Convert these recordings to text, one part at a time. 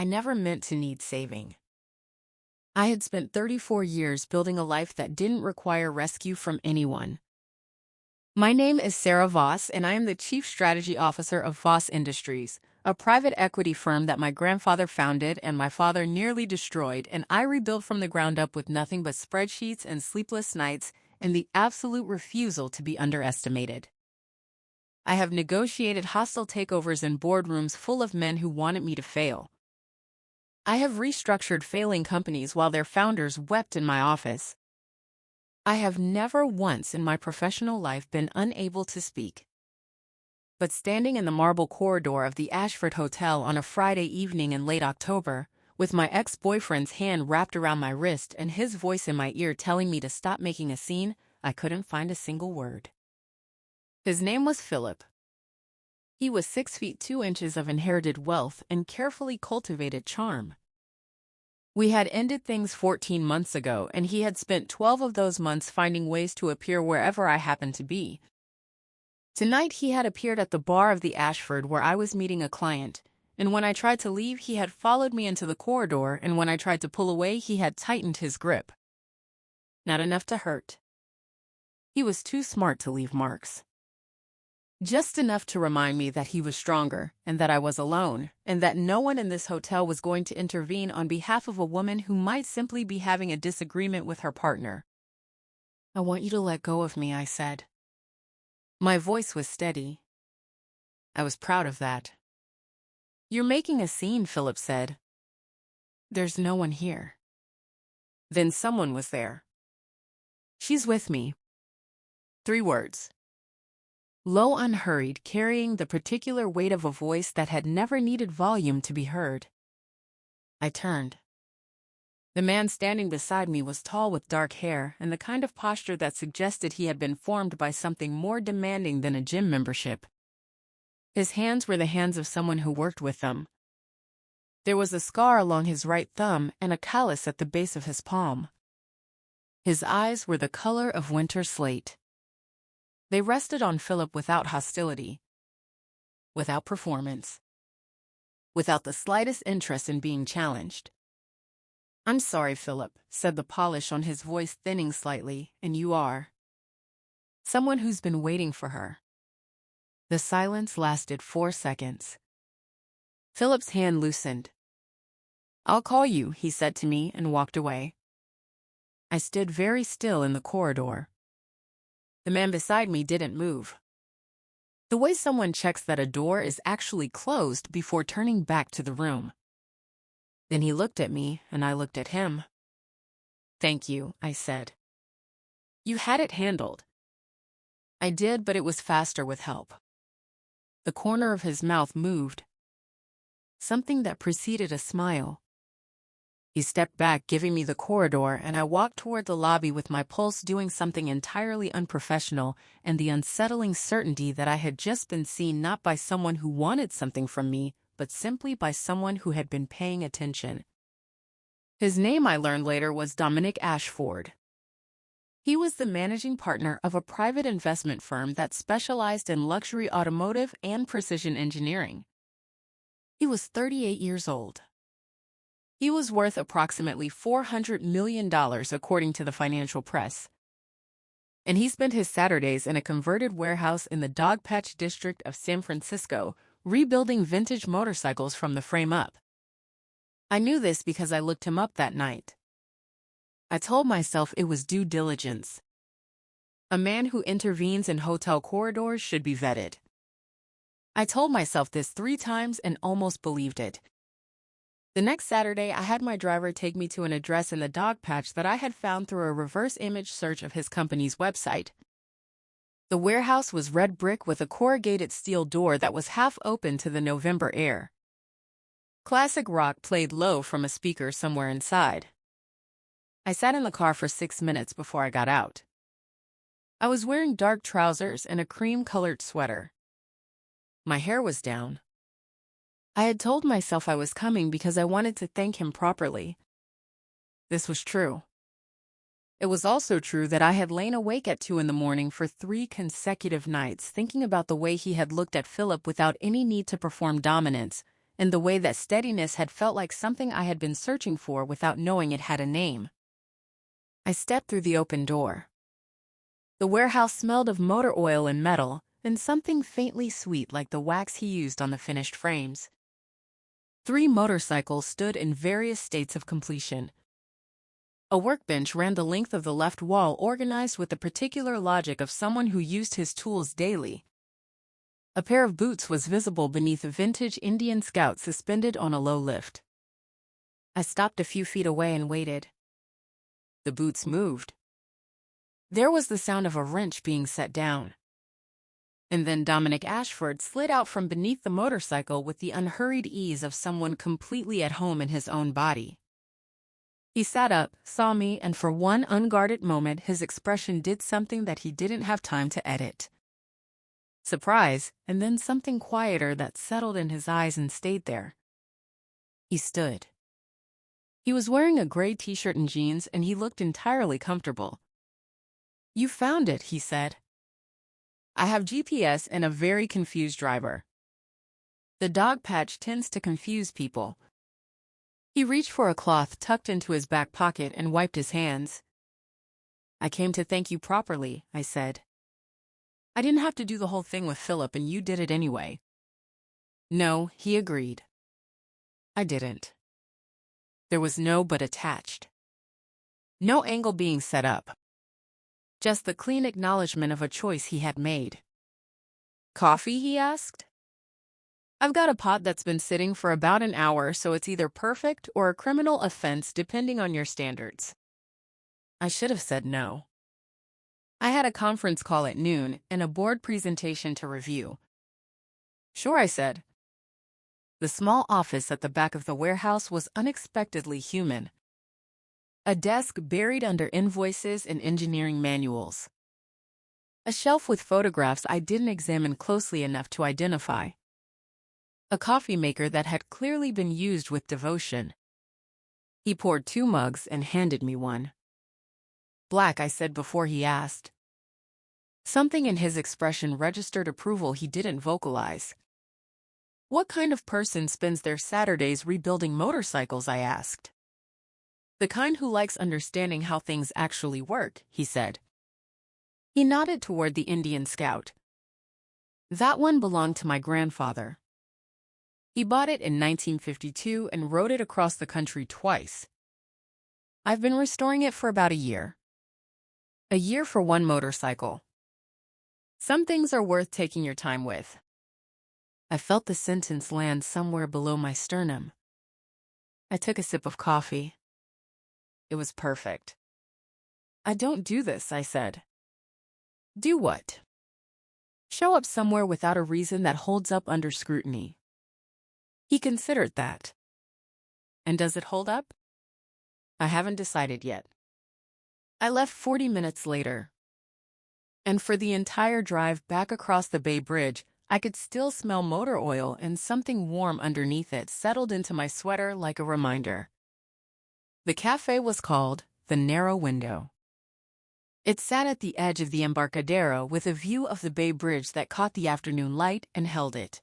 I never meant to need saving. I had spent 34 years building a life that didn't require rescue from anyone. My name is Sera Voss, and I am the Chief Strategy Officer of Voss Industries, a private equity firm that my grandfather founded and my father nearly destroyed, and I rebuilt from the ground up with nothing but spreadsheets and sleepless nights and the absolute refusal to be underestimated. I have negotiated hostile takeovers in boardrooms full of men who wanted me to fail. I have restructured failing companies while their founders wept in my office. I have never once in my professional life been unable to speak. But standing in the marble corridor of the Ashford Hotel on a Friday evening in late October, with my ex-boyfriend's hand wrapped around my wrist and his voice in my ear telling me to stop making a scene, I couldn't find a single word. His name was Philip. He was 6 feet 2 inches of inherited wealth and carefully cultivated charm. We had ended things 14 months ago, and he had spent 12 of those months finding ways to appear wherever I happened to be. Tonight he had appeared at the bar of the Ashford where I was meeting a client, and when I tried to leave he had followed me into the corridor, and when I tried to pull away he had tightened his grip. Not enough to hurt. He was too smart to leave marks. Just enough to remind me that he was stronger, and that I was alone, and that no one in this hotel was going to intervene on behalf of a woman who might simply be having a disagreement with her partner. "I want you to let go of me," I said. My voice was steady. I was proud of that. "You're making a scene," Philip said. "There's no one here." Then someone was there. "She's with me." 3 words. Low, unhurried, carrying the particular weight of a voice that had never needed volume to be heard. I turned. The man standing beside me was tall with dark hair and the kind of posture that suggested he had been formed by something more demanding than a gym membership. His hands were the hands of someone who worked with them. There was a scar along his right thumb and a callus at the base of his palm. His eyes were the color of winter slate. They rested on Philip without hostility, without performance, without the slightest interest in being challenged. "I'm sorry, Philip," said the polish on his voice thinning slightly, "and you are someone who's been waiting for her." The silence lasted 4 seconds. Philip's hand loosened. "I'll call you," he said to me and walked away. I stood very still in the corridor. The man beside me didn't move. The way someone checks that a door is actually closed before turning back to the room. Then he looked at me, and I looked at him. "Thank you," I said. "You had it handled." I did, but it was faster with help. The corner of his mouth moved. Something that preceded a smile. He stepped back, giving me the corridor, and I walked toward the lobby with my pulse doing something entirely unprofessional and the unsettling certainty that I had just been seen not by someone who wanted something from me, but simply by someone who had been paying attention. His name, I learned later, was Dominic Ashford. He was the managing partner of a private investment firm that specialized in luxury automotive and precision engineering. He was 38 years old. He was worth approximately $400 million according to the financial press. And he spent his Saturdays in a converted warehouse in the Dogpatch district of San Francisco, rebuilding vintage motorcycles from the frame up. I knew this because I looked him up that night. I told myself it was due diligence. A man who intervenes in hotel corridors should be vetted. I told myself this 3 times and almost believed it. The next Saturday, I had my driver take me to an address in the Dogpatch that I had found through a reverse image search of his company's website. The warehouse was red brick with a corrugated steel door that was half open to the November air. Classic rock played low from a speaker somewhere inside. I sat in the car for 6 minutes before I got out. I was wearing dark trousers and a cream-colored sweater. My hair was down. I had told myself I was coming because I wanted to thank him properly. This was true. It was also true that I had lain awake at 2 in the morning for 3 consecutive nights thinking about the way he had looked at Philip without any need to perform dominance, and the way that steadiness had felt like something I had been searching for without knowing it had a name. I stepped through the open door. The warehouse smelled of motor oil and metal, and something faintly sweet like the wax he used on the finished frames. 3 motorcycles stood in various states of completion. A workbench ran the length of the left wall, organized with the particular logic of someone who used his tools daily. A pair of boots was visible beneath a vintage Indian Scout suspended on a low lift. I stopped a few feet away and waited. The boots moved. There was the sound of a wrench being set down. And then Dominic Ashford slid out from beneath the motorcycle with the unhurried ease of someone completely at home in his own body. He sat up, saw me, and for one unguarded moment his expression did something that he didn't have time to edit. Surprise, and then something quieter that settled in his eyes and stayed there. He stood. He was wearing a gray t-shirt and jeans, and he looked entirely comfortable. "You found it," he said. "I have GPS and a very confused driver. The Dogpatch tends to confuse people." He reached for a cloth tucked into his back pocket and wiped his hands. "I came to thank you properly," I said. "I didn't have to do the whole thing with Philip, and you did it anyway." "No," he agreed. "I didn't." There was no but attached. No angle being set up. Just the clean acknowledgement of a choice he had made. "Coffee?" he asked. "I've got a pot that's been sitting for about an hour, so it's either perfect or a criminal offense depending on your standards." I should have said no. I had a conference call at noon and a board presentation to review. "Sure," I said. The small office at the back of the warehouse was unexpectedly human. A desk buried under invoices and engineering manuals. A shelf with photographs I didn't examine closely enough to identify. A coffee maker that had clearly been used with devotion. He poured 2 mugs and handed me one. "Black," I said before he asked. Something in his expression registered approval he didn't vocalize. "What kind of person spends their Saturdays rebuilding motorcycles?" I asked. "The kind who likes understanding how things actually work," he said. He nodded toward the Indian Scout. "That one belonged to my grandfather. He bought it in 1952 and rode it across the country twice. I've been restoring it for about a year. A year for one motorcycle. Some things are worth taking your time with." I felt the sentence land somewhere below my sternum. I took a sip of coffee. It was perfect. "I don't do this," I said. "Do what?" "Show up somewhere without a reason that holds up under scrutiny." He considered that. "And does it hold up?" "I haven't decided yet." I left 40 minutes later. And for the entire drive back across the Bay Bridge, I could still smell motor oil, and something warm underneath it settled into my sweater like a reminder. The cafe was called The Narrow Window. It sat at the edge of the Embarcadero with a view of the Bay Bridge that caught the afternoon light and held it.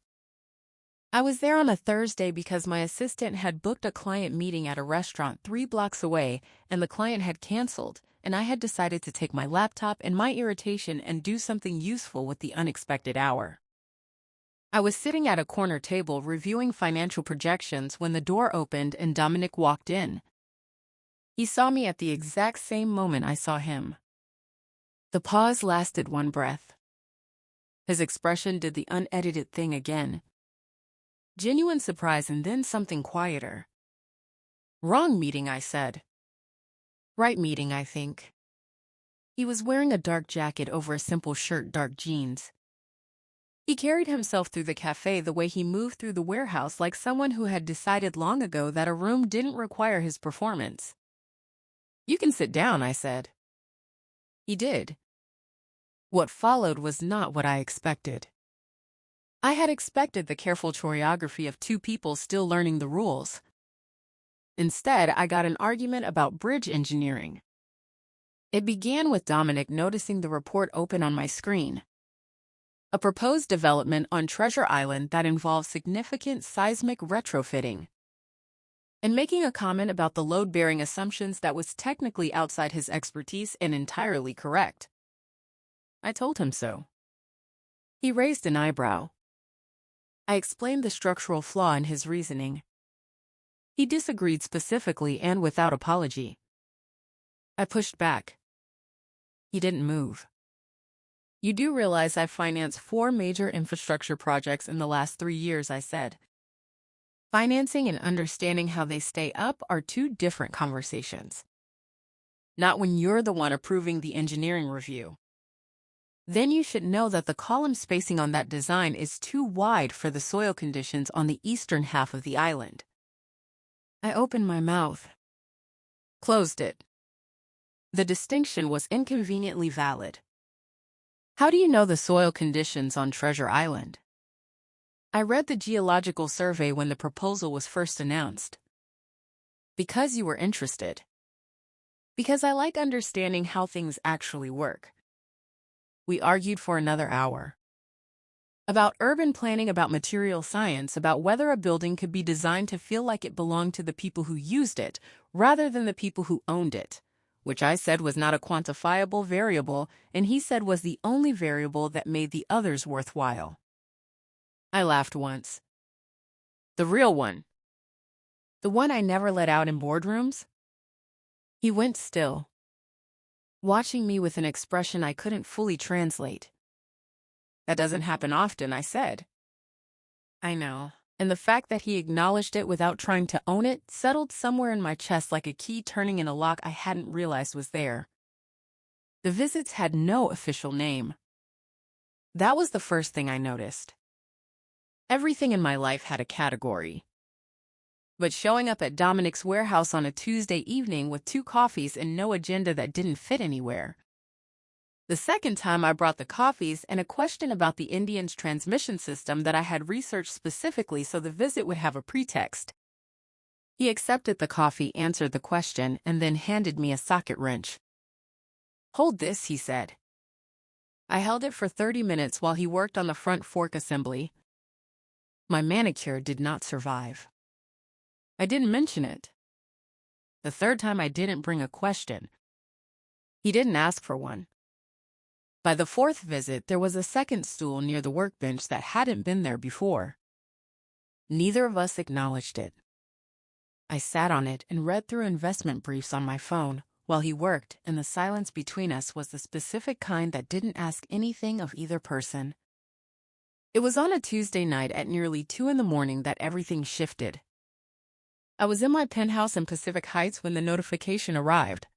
I was there on a Thursday because my assistant had booked a client meeting at a restaurant 3 blocks away, and the client had canceled, and I had decided to take my laptop and my irritation and do something useful with the unexpected hour. I was sitting at a corner table reviewing financial projections when the door opened and Dominic walked in. He saw me at the exact same moment I saw him. The pause lasted 1 breath. His expression did the unedited thing again. Genuine surprise and then something quieter. "Wrong meeting," I said. "Right meeting, I think." He was wearing a dark jacket over a simple shirt, dark jeans. He carried himself through the cafe the way he moved through the warehouse, like someone who had decided long ago that a room didn't require his performance. "You can sit down," I said. He did. What followed was not what I expected. I had expected the careful choreography of 2 people still learning the rules. Instead, I got an argument about bridge engineering. It began with Dominic noticing the report open on my screen. a proposed development on Treasure Island that involves significant seismic retrofitting, and making a comment about the load-bearing assumptions that was technically outside his expertise and entirely correct. I told him so. He raised an eyebrow. I explained the structural flaw in his reasoning. He disagreed specifically and without apology. I pushed back. He didn't move. You do realize I've financed 4 major infrastructure projects in the last 3 years, I said. Financing and understanding how they stay up are 2 different conversations. Not when you're the one approving the engineering review. Then you should know that the column spacing on that design is too wide for the soil conditions on the eastern half of the island. I opened my mouth. Closed it. The distinction was inconveniently valid. How do you know the soil conditions on Treasure Island? I read the geological survey when the proposal was first announced. Because you were interested. Because I like understanding how things actually work. We argued for another hour. About urban planning, about material science, about whether a building could be designed to feel like it belonged to the people who used it, rather than the people who owned it, which I said was not a quantifiable variable, and he said was the only variable that made the others worthwhile. I laughed once. The real one. The one I never let out in boardrooms? He went still, watching me with an expression I couldn't fully translate. That doesn't happen often, I said. I know, and the fact that he acknowledged it without trying to own it settled somewhere in my chest like a key turning in a lock I hadn't realized was there. The visits had no official name. That was the first thing I noticed. Everything in my life had a category. But showing up at Dominic's warehouse on a Tuesday evening with 2 coffees and no agenda that didn't fit anywhere. The second time I brought the coffees and a question about the Indian's transmission system that I had researched specifically so the visit would have a pretext. He accepted the coffee, answered the question, and then handed me a socket wrench. Hold this, he said. I held it for 30 minutes while he worked on the front fork assembly. My manicure did not survive. I didn't mention it. The third time I didn't bring a question. He didn't ask for one. By the 4th visit, there was a second stool near the workbench that hadn't been there before. Neither of us acknowledged it. I sat on it and read through investment briefs on my phone while he worked, and the silence between us was the specific kind that didn't ask anything of either person. It was on a Tuesday night at nearly 2 a.m. that everything shifted. I was in my penthouse in Pacific Heights when the notification arrived.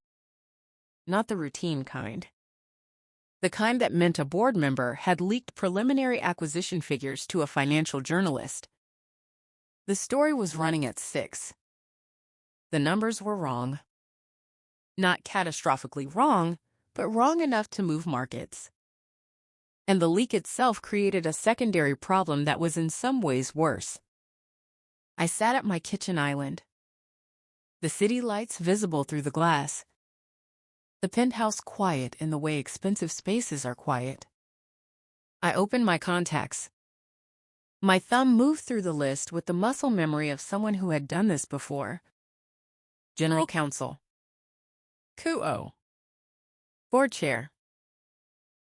Not the routine kind. The kind that meant a board member had leaked preliminary acquisition figures to a financial journalist. The story was running at 6. The numbers were wrong. Not catastrophically wrong, but wrong enough to move markets. And the leak itself created a secondary problem that was in some ways worse. I sat at my kitchen island. The city lights visible through the glass. The penthouse quiet in the way expensive spaces are quiet. I opened my contacts. My thumb moved through the list with the muscle memory of someone who had done this before. General Counsel. Kuo. Board Chair.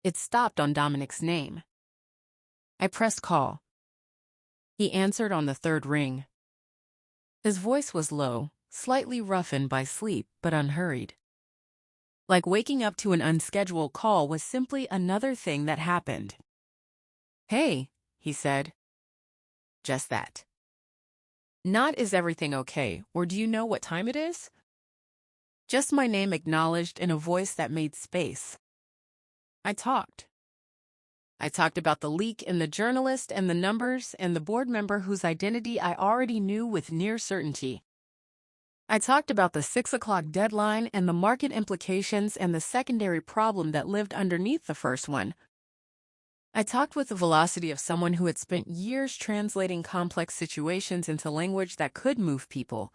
It stopped on Dominic's name. I pressed call. He answered on the 3rd ring. His voice was low, slightly roughened by sleep, but unhurried. Like waking up to an unscheduled call was simply another thing that happened. Hey, he said. Just that. Not is everything okay, or do you know what time it is? Just my name acknowledged in a voice that made space. I talked. I talked about the leak and the journalist and the numbers and the board member whose identity I already knew with near certainty. I talked about the 6 o'clock deadline and the market implications and the secondary problem that lived underneath the first one. I talked with the velocity of someone who had spent years translating complex situations into language that could move people.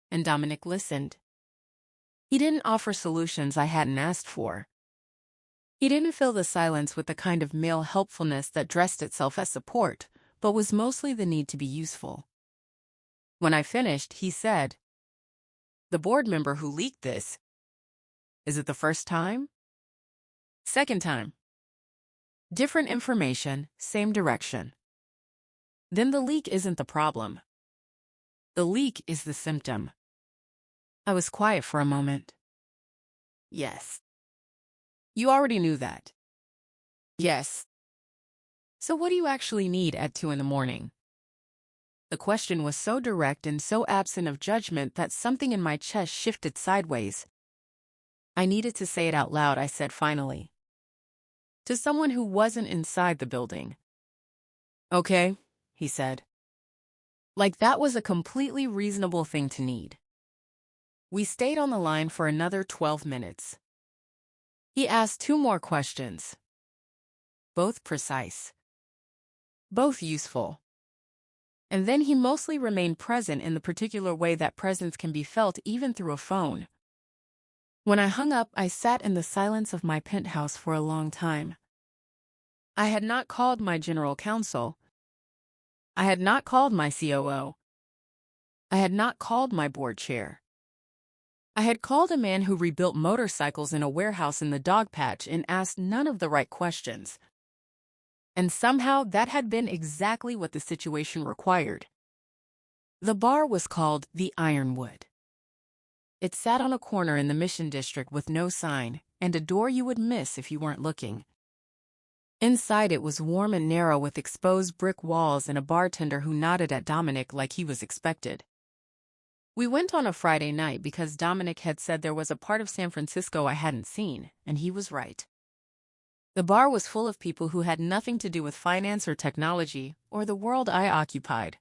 And Dominic listened. He didn't offer solutions I hadn't asked for. He didn't fill the silence with the kind of male helpfulness that dressed itself as support, but was mostly the need to be useful. When I finished, he said, "The board member who leaked this, is it the first time? Second time? Different information, same direction. Then the leak isn't the problem. The leak is the symptom." I was quiet for a moment. Yes. You already knew that. Yes. So what do you actually need at 2 in the morning? The question was so direct and so absent of judgment that something in my chest shifted sideways. I needed to say it out loud, I said finally. To someone who wasn't inside the building. Okay, he said. Like that was a completely reasonable thing to need. We stayed on the line for another 12 minutes. He asked 2 more questions. Both precise. Both useful. And then he mostly remained present in the particular way that presence can be felt even through a phone. When I hung up, I sat in the silence of my penthouse for a long time. I had not called my general counsel. I had not called my COO. I had not called my board chair. I had called a man who rebuilt motorcycles in a warehouse in the Dogpatch and asked none of the right questions. And somehow that had been exactly what the situation required. The bar was called the Ironwood. It sat on a corner in the Mission District with no sign, and a door you would miss if you weren't looking. Inside it was warm and narrow with exposed brick walls and a bartender who nodded at Dominic like he was expected. We went on a Friday night because Dominic had said there was a part of San Francisco I hadn't seen, and he was right. The bar was full of people who had nothing to do with finance or technology or the world I occupied.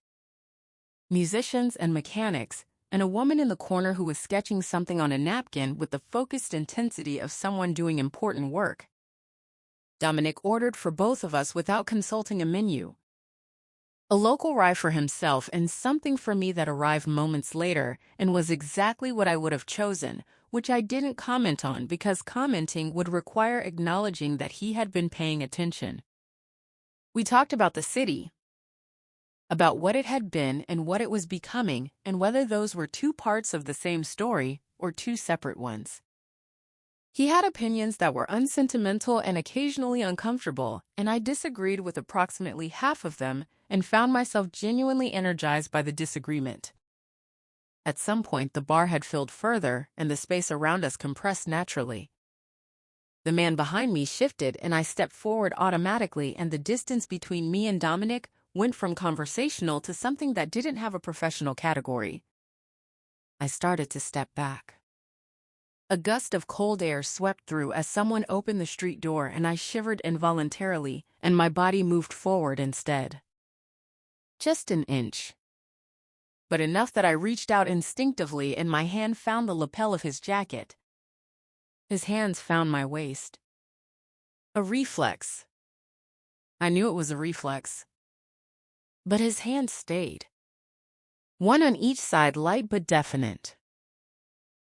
Musicians and mechanics, and a woman in the corner who was sketching something on a napkin with the focused intensity of someone doing important work. Dominic ordered for both of us without consulting a menu. A local rye for himself and something for me that arrived moments later and was exactly what I would have chosen, which I didn't comment on because commenting would require acknowledging that he had been paying attention. We talked about the city, about what it had been and what it was becoming, and whether those were 2 parts of the same story or 2 separate ones. He had opinions that were unsentimental and occasionally uncomfortable, and I disagreed with approximately half of them and found myself genuinely energized by the disagreement. At some point, the bar had filled further, and the space around us compressed naturally. The man behind me shifted, and I stepped forward automatically, and the distance between me and Dominic went from conversational to something that didn't have a professional category. I started to step back. A gust of cold air swept through as someone opened the street door, and I shivered involuntarily, and my body moved forward instead. Just an inch. But enough that I reached out instinctively and my hand found the lapel of his jacket. His hands found my waist. A reflex. I knew it was a reflex. But his hands stayed. One on each side, light but definite.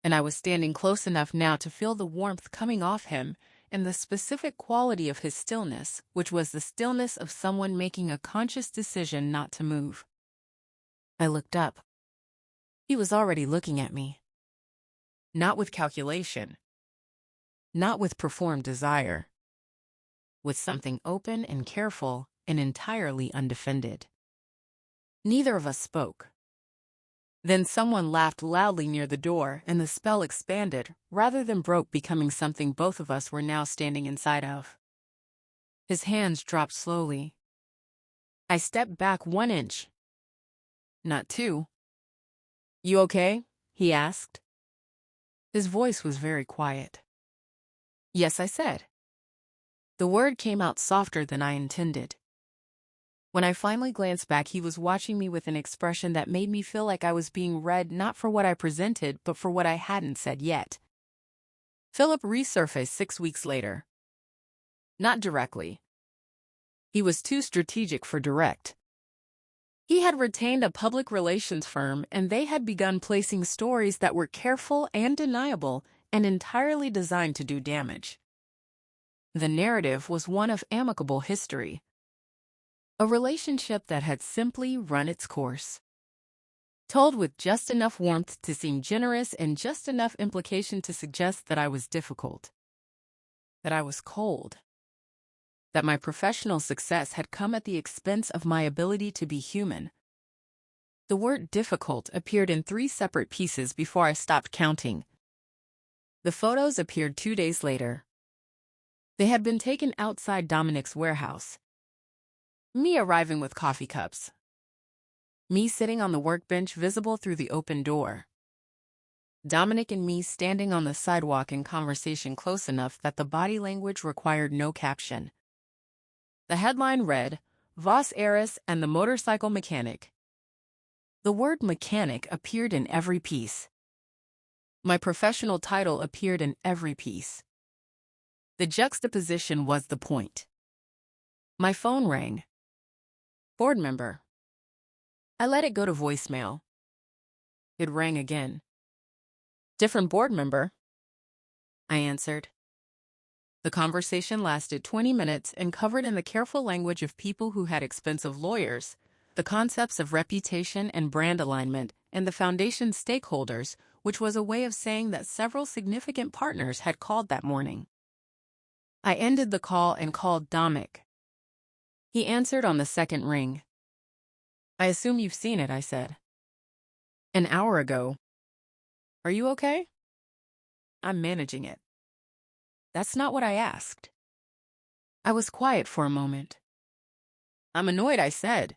And I was standing close enough now to feel the warmth coming off him and the specific quality of his stillness, which was the stillness of someone making a conscious decision not to move. I looked up. He was already looking at me. Not with calculation. Not with performed desire. With something open and careful and entirely undefended. Neither of us spoke. Then someone laughed loudly near the door, and the spell expanded, rather than broke, becoming something both of us were now standing inside of. His hands dropped slowly. I stepped back 1 inch. Not 2. "You okay?" he asked. His voice was very quiet. "Yes," I said. The word came out softer than I intended. When I finally glanced back, he was watching me with an expression that made me feel like I was being read not for what I presented, but for what I hadn't said yet. Philip resurfaced 6 weeks later. Not directly. He was too strategic for direct. He had retained a public relations firm, and they had begun placing stories that were careful and deniable and entirely designed to do damage. The narrative was one of amicable history, a relationship that had simply run its course, told with just enough warmth to seem generous and just enough implication to suggest that I was difficult, that I was cold, that my professional success had come at the expense of my ability to be human. The word difficult appeared in 3 separate pieces before I stopped counting. The photos appeared 2 days later. They had been taken outside Dominic's warehouse. Me arriving with coffee cups. Me sitting on the workbench visible through the open door. Dominic and me standing on the sidewalk in conversation close enough that the body language required no caption. The headline read, Voss heiress and the motorcycle mechanic. The word mechanic appeared in every piece. My professional title appeared in every piece. The juxtaposition was the point. My phone rang. Board member. I let it go to voicemail. It rang again. Different board member, I answered. The conversation lasted 20 minutes and covered in the careful language of people who had expensive lawyers, the concepts of reputation and brand alignment, and the foundation's stakeholders, which was a way of saying that several significant partners had called that morning. I ended the call and called Dominic. He answered on the second ring. I assume you've seen it, I said. An hour ago. Are you okay? I'm managing it. That's not what I asked. I was quiet for a moment. I'm annoyed, I said.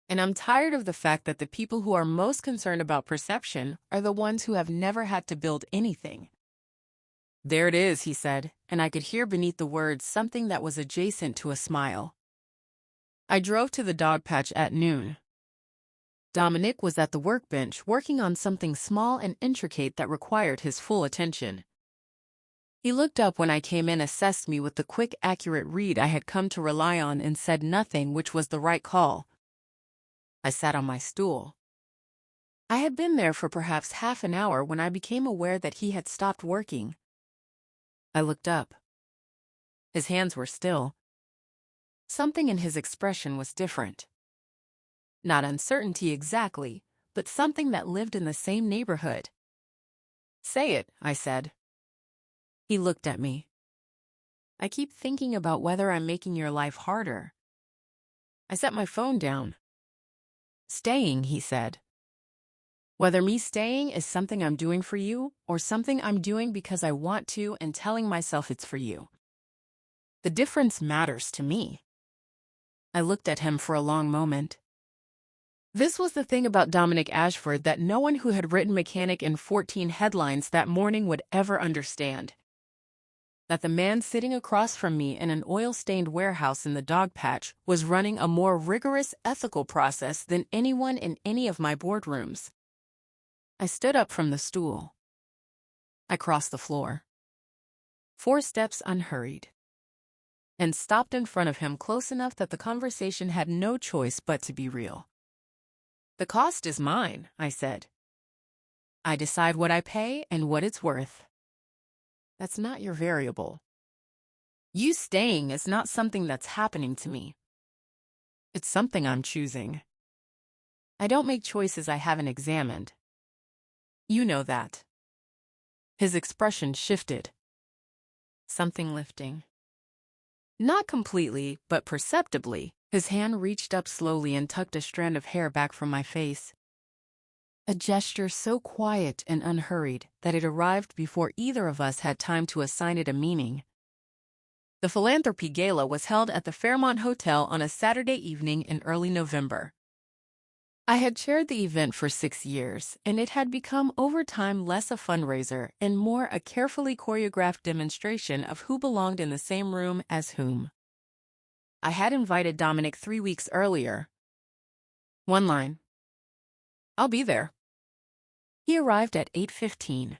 And I'm tired of the fact that the people who are most concerned about perception are the ones who have never had to build anything. There it is, he said, and I could hear beneath the words something that was adjacent to a smile. I drove to the Dogpatch at noon. Dominic was at the workbench working on something small and intricate that required his full attention. He looked up when I came in, assessed me with the quick, accurate read I had come to rely on, and said nothing, which was the right call. I sat on my stool. I had been there for perhaps half an hour when I became aware that he had stopped working. I looked up. His hands were still. Something in his expression was different. Not uncertainty exactly, but something that lived in the same neighborhood. Say it, I said. He looked at me. I keep thinking about whether I'm making your life harder. I set my phone down. Staying, he said. Whether me staying is something I'm doing for you or something I'm doing because I want to and telling myself it's for you. The difference matters to me. I looked at him for a long moment. This was the thing about Dominic Ashford that no one who had written mechanic in 14 headlines that morning would ever understand. That the man sitting across from me in an oil-stained warehouse in the Dogpatch was running a more rigorous ethical process than anyone in any of my boardrooms. I stood up from the stool. I crossed the floor. 4 steps unhurried. And stopped in front of him close enough that the conversation had no choice but to be real. The cost is mine, I said. I decide what I pay and what it's worth. That's not your variable. You staying is not something that's happening to me. It's something I'm choosing. I don't make choices I haven't examined. You know that. His expression shifted. Something lifting. Not completely, but perceptibly, his hand reached up slowly and tucked a strand of hair back from my face. A gesture so quiet and unhurried that it arrived before either of us had time to assign it a meaning. The philanthropy gala was held at the Fairmont Hotel on a Saturday evening in early November. I had chaired the event for 6 years, and it had become over time less a fundraiser and more a carefully choreographed demonstration of who belonged in the same room as whom. I had invited Dominic 3 weeks earlier. One line. I'll be there. He arrived at 8:15.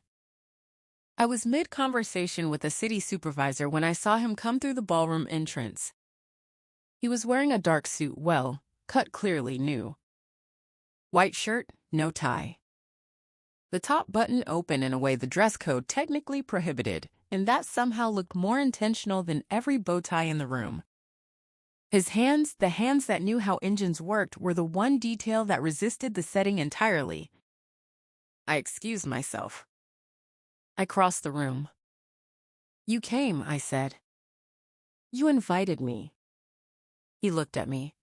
I was mid-conversation with a city supervisor when I saw him come through the ballroom entrance. He was wearing a dark suit, well, cut clearly new. White shirt, no tie. The top button open in a way the dress code technically prohibited, and that somehow looked more intentional than every bow tie in the room. His hands, the hands that knew how engines worked, were the one detail that resisted the setting entirely. I excused myself. I crossed the room. "You came," I said. "You invited me." He looked at me.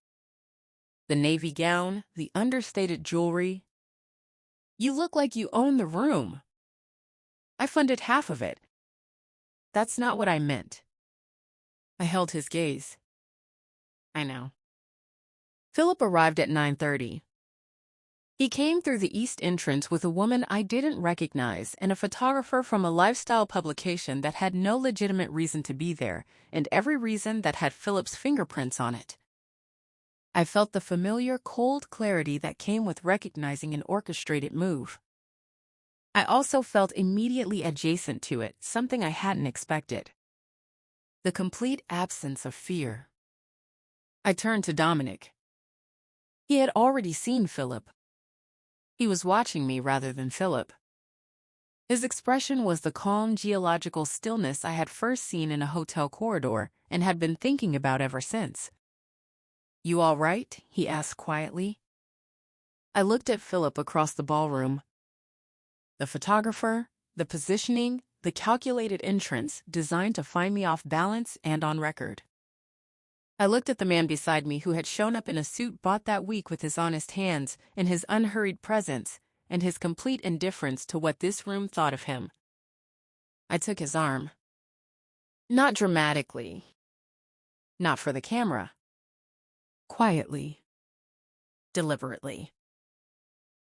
The navy gown, the understated jewelry. "You look like you own the room." "I funded half of it." "That's not what I meant." I held his gaze. "I know." Philip arrived at 9:30. He came through the east entrance with a woman I didn't recognize and a photographer from a lifestyle publication that had no legitimate reason to be there, and every reason that had Philip's fingerprints on it. I felt the familiar cold clarity that came with recognizing an orchestrated move. I also felt immediately adjacent to it something I hadn't expected: the complete absence of fear. I turned to Dominic. He had already seen Philip. He was watching me rather than Philip. His expression was the calm geological stillness I had first seen in a hotel corridor and had been thinking about ever since. "You all right?" he asked quietly. I looked at Philip across the ballroom. The photographer, the positioning, the calculated entrance designed to find me off balance and on record. I looked at the man beside me who had shown up in a suit bought that week with his honest hands and his unhurried presence and his complete indifference to what this room thought of him. I took his arm. Not dramatically. Not for the camera. Quietly. Deliberately.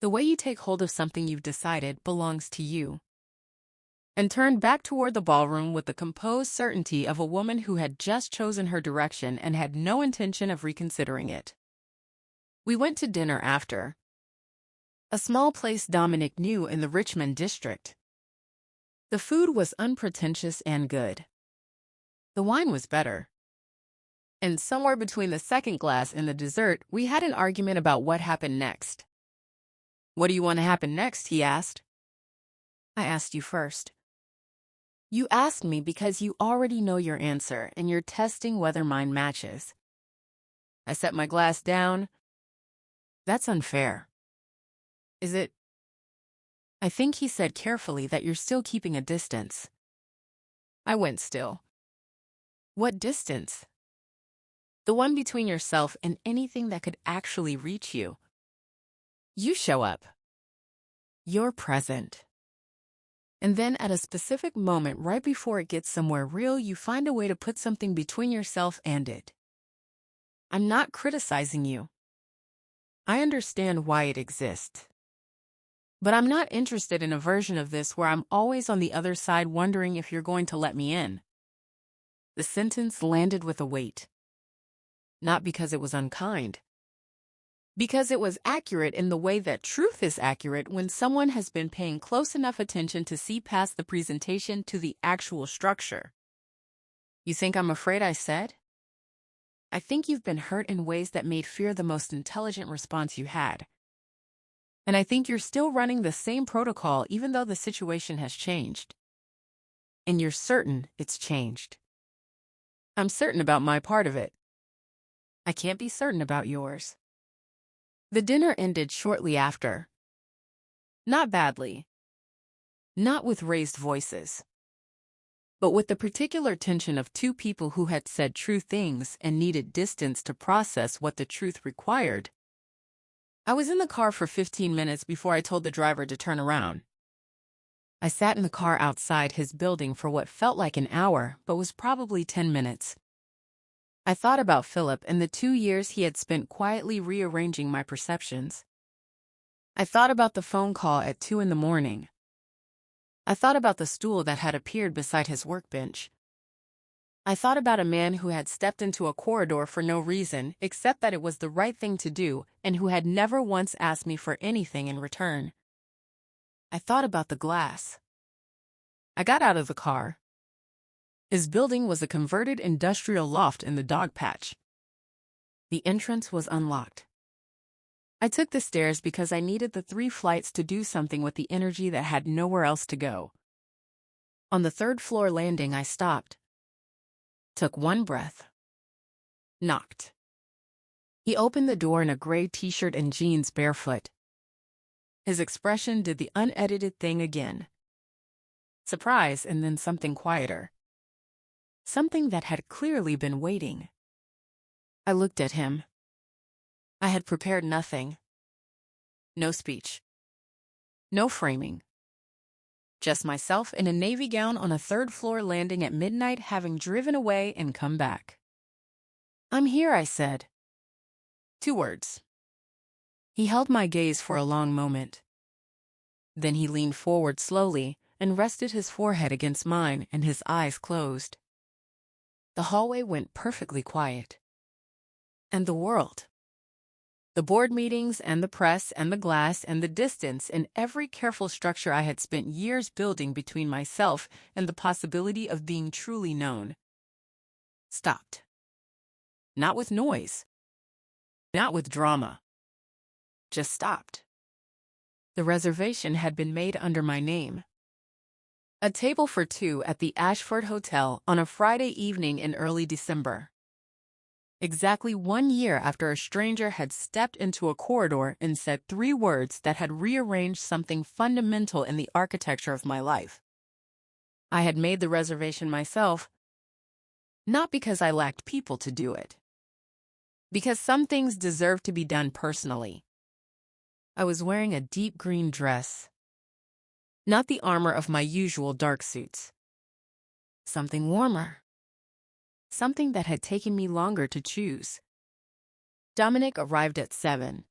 The way you take hold of something you've decided belongs to you. And turned back toward the ballroom with the composed certainty of a woman who had just chosen her direction and had no intention of reconsidering it. We went to dinner after. A small place Dominic knew in the Richmond district. The food was unpretentious and good. The wine was better. And somewhere between the second glass and the dessert, we had an argument about what happened next. "What do you want to happen next?" he asked. "I asked you first." "You asked me because you already know your answer and you're testing whether mine matches." I set my glass down. "That's unfair." "Is it?" "I think he said carefully that you're still keeping a distance." I went still. "What distance?" "The one between yourself and anything that could actually reach you. You show up. You're present. And then at a specific moment right before it gets somewhere real, you find a way to put something between yourself and it. I'm not criticizing you. I understand why it exists. But I'm not interested in a version of this where I'm always on the other side wondering if you're going to let me in." The sentence landed with a weight. Not because it was unkind. Because it was accurate in the way that truth is accurate when someone has been paying close enough attention to see past the presentation to the actual structure. "You think I'm afraid?" I said. "I think you've been hurt in ways that made fear the most intelligent response you had. And I think you're still running the same protocol even though the situation has changed. And you're certain it's changed." "I'm certain about my part of it." "I can't be certain about yours." The dinner ended shortly after. Not badly. Not with raised voices. But with the particular tension of two people who had said true things and needed distance to process what the truth required. I was in the car for 15 minutes before I told the driver to turn around. I sat in the car outside his building for what felt like an hour, but was probably 10 minutes. I thought about Philip and the 2 years he had spent quietly rearranging my perceptions. I thought about the phone call at 2 a.m. I thought about the stool that had appeared beside his workbench. I thought about a man who had stepped into a corridor for no reason except that it was the right thing to do and who had never once asked me for anything in return. I thought about the glass. I got out of the car. His building was a converted industrial loft in the Dogpatch. The entrance was unlocked. I took the stairs because I needed the 3 flights to do something with the energy that had nowhere else to go. On the third-floor landing, I stopped, took one breath, knocked. He opened the door in a gray t-shirt and jeans, barefoot. His expression did the unedited thing again. Surprise, and then something quieter. Something that had clearly been waiting. I looked at him. I had prepared nothing. No speech. No framing. Just myself in a navy gown on a third-floor landing at midnight, having driven away and come back. "I'm here," I said. 2 words. He held my gaze for a long moment. Then he leaned forward slowly and rested his forehead against mine, and his eyes closed. The hallway went perfectly quiet. And the world. The board meetings and the press and the glass and the distance and every careful structure I had spent years building between myself and the possibility of being truly known. Stopped. Not with noise. Not with drama. Just stopped. The reservation had been made under my name. A table for 2 at the Ashford Hotel on a Friday evening in early December. Exactly 1 year after a stranger had stepped into a corridor and said 3 words that had rearranged something fundamental in the architecture of my life. I had made the reservation myself, not because I lacked people to do it, because some things deserve to be done personally. I was wearing a deep green dress, not the armor of my usual dark suits. Something warmer. Something that had taken me longer to choose. Dominic arrived at 7.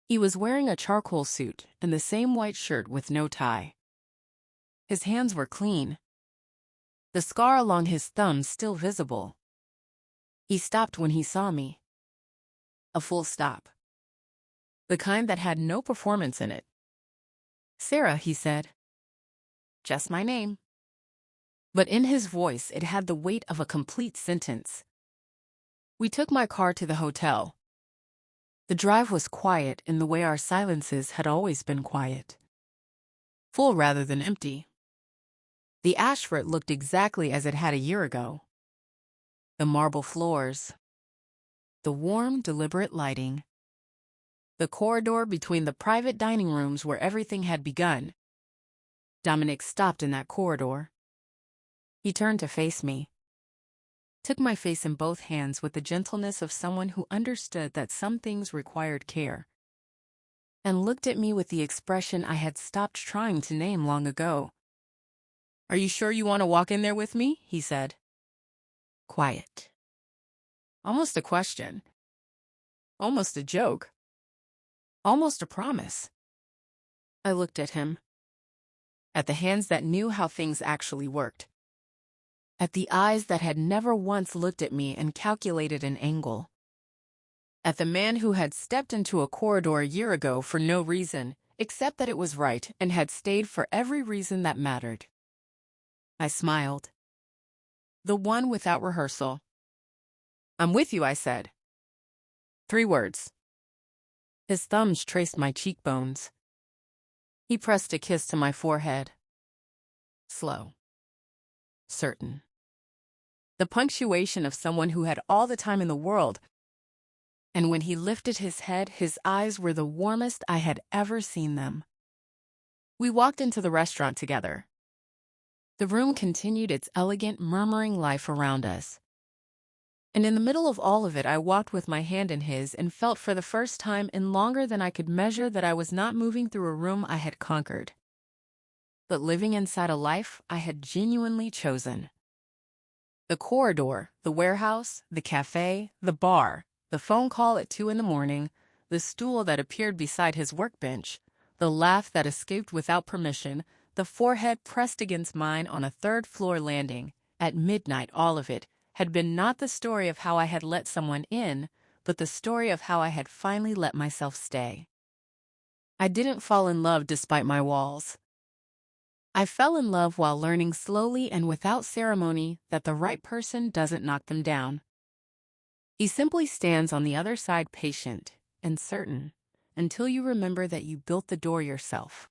He was wearing a charcoal suit and the same white shirt with no tie. His hands were clean. The scar along his thumb still visible. He stopped when he saw me. A full stop. The kind that had no performance in it. "Sera," he said. Just my name. But in his voice it had the weight of a complete sentence. We took my car to the hotel. The drive was quiet in the way our silences had always been quiet. Full rather than empty. The Ashford looked exactly as it had a year ago. The marble floors. The warm, deliberate lighting. The corridor between the private dining rooms where everything had begun. Dominic stopped in that corridor. He turned to face me. Took my face in both hands with the gentleness of someone who understood that some things required care. And looked at me with the expression I had stopped trying to name long ago. "Are you sure you want to walk in there with me?" he said. Quiet. Almost a question. Almost a joke. Almost a promise. I looked at him. At the hands that knew how things actually worked. At the eyes that had never once looked at me and calculated an angle. At the man who had stepped into a corridor a year ago for no reason, except that it was right, and had stayed for every reason that mattered. I smiled. The one without rehearsal. "I'm with you," I said. 3 words. His thumbs traced my cheekbones. He pressed a kiss to my forehead. Slow. Certain. The punctuation of someone who had all the time in the world. And when he lifted his head, his eyes were the warmest I had ever seen them. We walked into the restaurant together. The room continued its elegant, murmuring life around us. And in the middle of all of it, I walked with my hand in his and felt for the first time in longer than I could measure that I was not moving through a room I had conquered, but living inside a life I had genuinely chosen. The corridor, the warehouse, the cafe, the bar, the phone call at 2 in the morning, the stool that appeared beside his workbench, the laugh that escaped without permission, the forehead pressed against mine on a third-floor landing, at midnight, all of it, had been not the story of how I had let someone in, but the story of how I had finally let myself stay. I didn't fall in love despite my walls. I fell in love while learning slowly and without ceremony that the right person doesn't knock them down. He simply stands on the other side patient and certain until you remember that you built the door yourself.